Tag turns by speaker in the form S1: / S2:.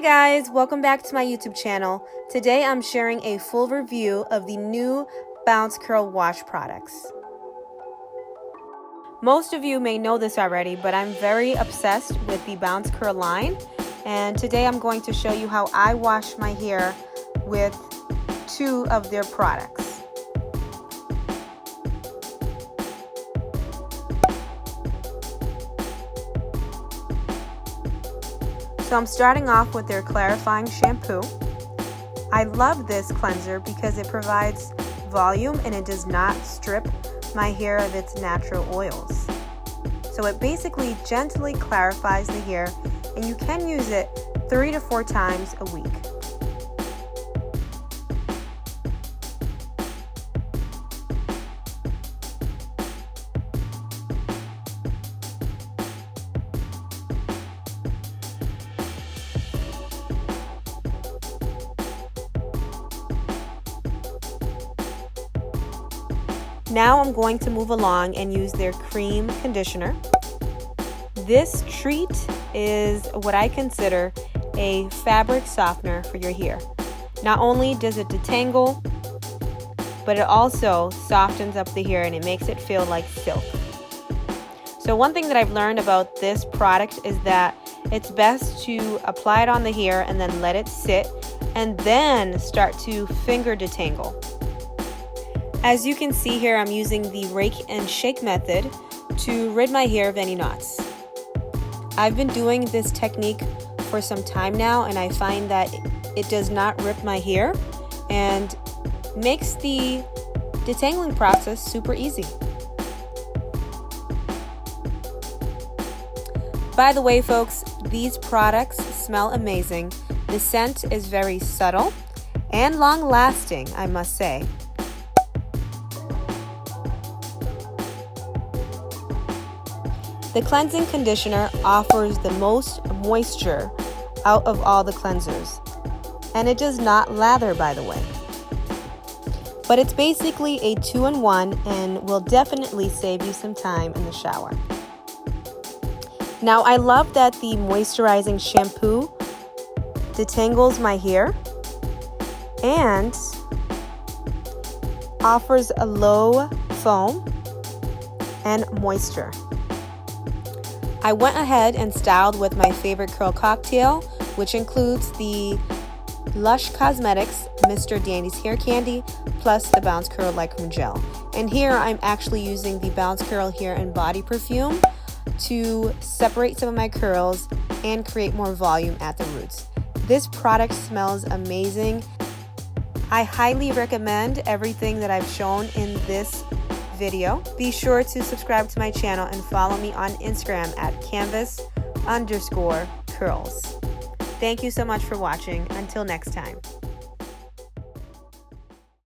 S1: guys, welcome back to my YouTube channel. Today I'm sharing a full review of the new Bounce Curl Wash products. Most of you may know this already, but I'm very obsessed with the Bounce Curl line, and today I'm going to show you how I wash my hair with two of their products. So I'm starting off with their clarifying shampoo. I love this cleanser because it provides volume and it does not strip my hair of its natural oils. So it basically gently clarifies the hair, and you can use it 3 to 4 times a week. Now I'm going to move along and use their cream conditioner. This treat is what I consider a fabric softener for your hair. Not only does it detangle, but it also softens up the hair and it makes it feel like silk. So one thing that I've learned about this product is that it's best to apply it on the hair and then let it sit and then start to finger detangle. As you can see here, I'm using the rake and shake method to rid my hair of any knots. I've been doing this technique for some time now, and I find that it does not rip my hair and makes the detangling process super easy. By the way, folks, these products smell amazing. The scent is very subtle and long-lasting, I must say. The cleansing conditioner offers the most moisture out of all the cleansers, and it does not lather, by the way. But it's basically a 2-in-1 and will definitely save you some time in the shower. Now, I love that the moisturizing shampoo detangles my hair and offers a low foam and moisture. I went ahead and styled with my favorite curl cocktail, which includes the Lush Cosmetics Mr. Dandy's Hair Candy plus the Bounce Curl Lycra Gel. And here I'm actually using the Bounce Curl Hair and Body Perfume to separate some of my curls and create more volume at the roots. This product smells amazing. I highly recommend everything that I've shown in this video. Be sure to subscribe to my channel and follow me on Instagram at canvas_curls. Thank you so much for watching. Until next time.